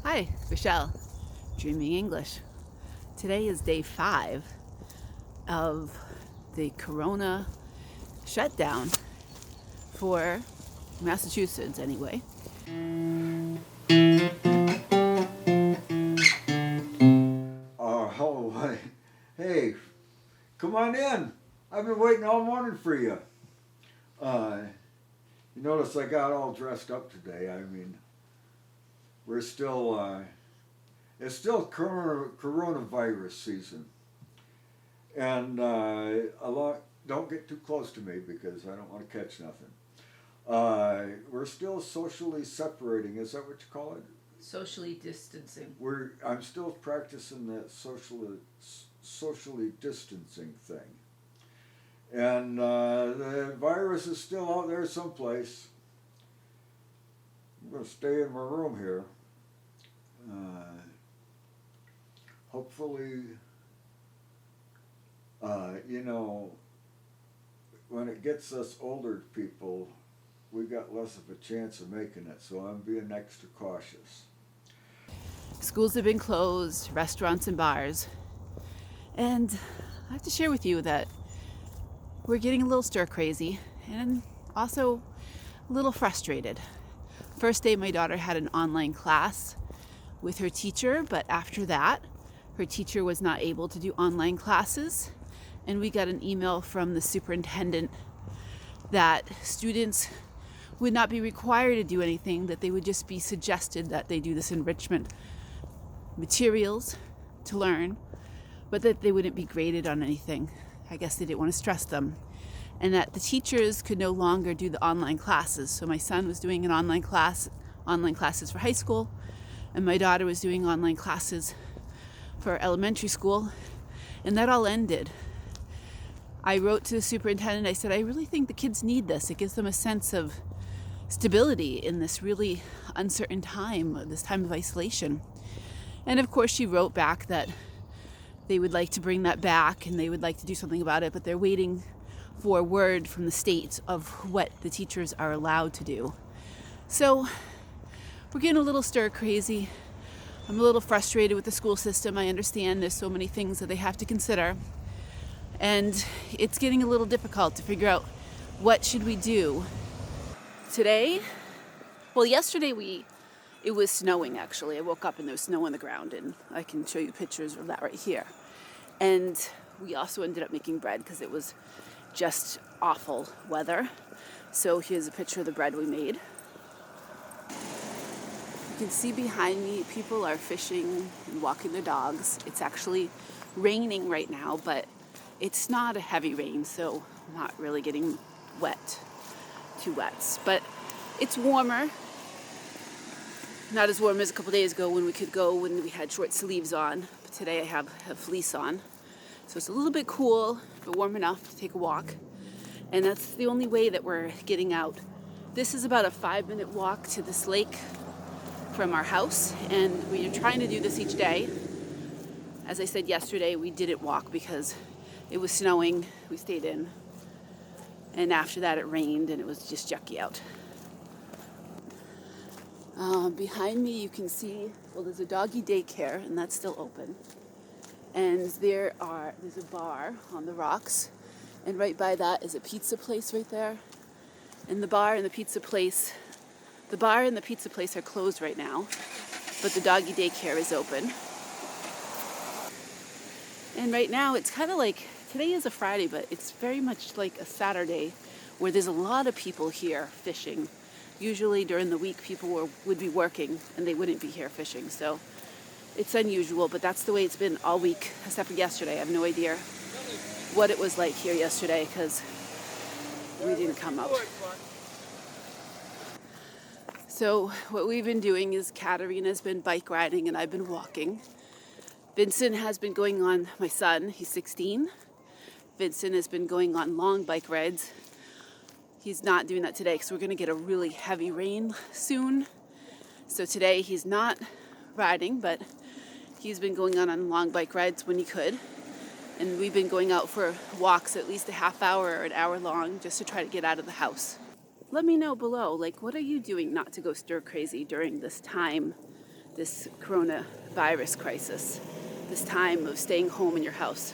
Hi, Rochelle, Dreaming English. Today is day 5 of the Corona shutdown for Massachusetts anyway. Oh, hey, come on in. I've been waiting all morning for you. You notice I got all dressed up today. I mean, we're still, it's still coronavirus season. And don't get too close to me because I don't want to catch nothing. We're still socially separating. Is that what you call it? Socially distancing. I'm still practicing that socially distancing thing. And the virus is still out there someplace. I'm going to stay in my room here. Hopefully, when it gets us older people, we got less of a chance of making it, so I'm being extra cautious. Schools have been closed, restaurants and bars. And I have to share with you that we're getting a little stir crazy and also a little frustrated. First day my daughter had an online class with her teacher, but after that her teacher was not able to do online classes, and we got an email from the superintendent that students would not be required to do anything, that they would just be suggested that they do this enrichment materials to learn, but that they wouldn't be graded on anything. I guess they didn't want to stress them. And that the teachers could no longer do the online classes. So my son was doing an online classes for high school, and my daughter was doing online classes for elementary school, and that all ended. I wrote to the superintendent, I said, I really think the kids need this. It gives them a sense of stability in this really uncertain time, this time of isolation. And of course she wrote back that they would like to bring that back and they would like to do something about it, but they're waiting for word from the state of what the teachers are allowed to do. So we're getting a little stir crazy. I'm a little frustrated with the school system. I understand there's so many things that they have to consider, and it's getting a little difficult to figure out what should we do. Today, yesterday it was snowing actually. I woke up and there was snow on the ground, and I can show you pictures of that right here. And we also ended up making bread because it was just awful weather. So here's a picture of the bread we made. You can see behind me people are fishing and walking their dogs. It's actually raining right now, but it's not a heavy rain, so I'm not really getting too wet. But it's warmer. Not as warm as a couple days ago when we could go when we had short sleeves on. But today I have a fleece on. So it's a little bit cool, but warm enough to take a walk. And that's the only way that we're getting out. This is about a 5-minute walk to this lake from our house, and we are trying to do this each day. As I said yesterday, we didn't walk because it was snowing. We stayed in. And after that it rained and it was just yucky out. Behind me you can see, there's a doggy daycare, and that's still open. And there's a bar on the rocks, and right by that is a pizza place right there. And the bar and the pizza place are closed right now, but the doggy daycare is open. And right now it's kind of like, today is a Friday, but it's very much like a Saturday where there's a lot of people here fishing. Usually during the week people would be working and they wouldn't be here fishing. So it's unusual, but that's the way it's been all week, except for yesterday. I have no idea what it was like here yesterday because we didn't come out. So what we've been doing is Katarina's been bike riding and I've been walking. Vincent has been going on, my son, he's 16. Vincent has been going on long bike rides. He's not doing that today because we're going to get a really heavy rain soon. So today he's not riding, but he's been going on long bike rides when he could. And we've been going out for walks at least a half hour or an hour long just to try to get out of the house. Let me know below, what are you doing not to go stir crazy during this time this coronavirus crisis, this time of staying home in your house?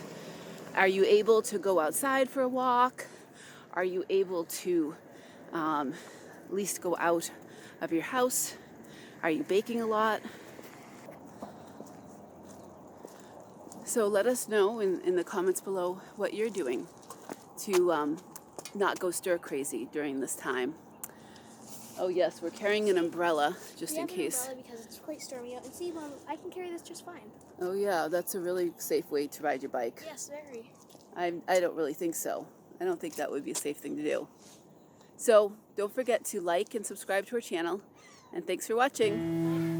Are you able to go outside for a walk? Are you able to at least go out of your house? Are you baking a lot? So let us know in the comments below what you're doing to not go stir crazy during this time. Oh yes, we're carrying an umbrella just in case. An umbrella because it's quite stormy out. And see, Mom, I can carry this just fine. Oh yeah, that's a really safe way to ride your bike. Yes, very. I don't really think so. I don't think that would be a safe thing to do. So don't forget to like and subscribe to our channel. And thanks for watching.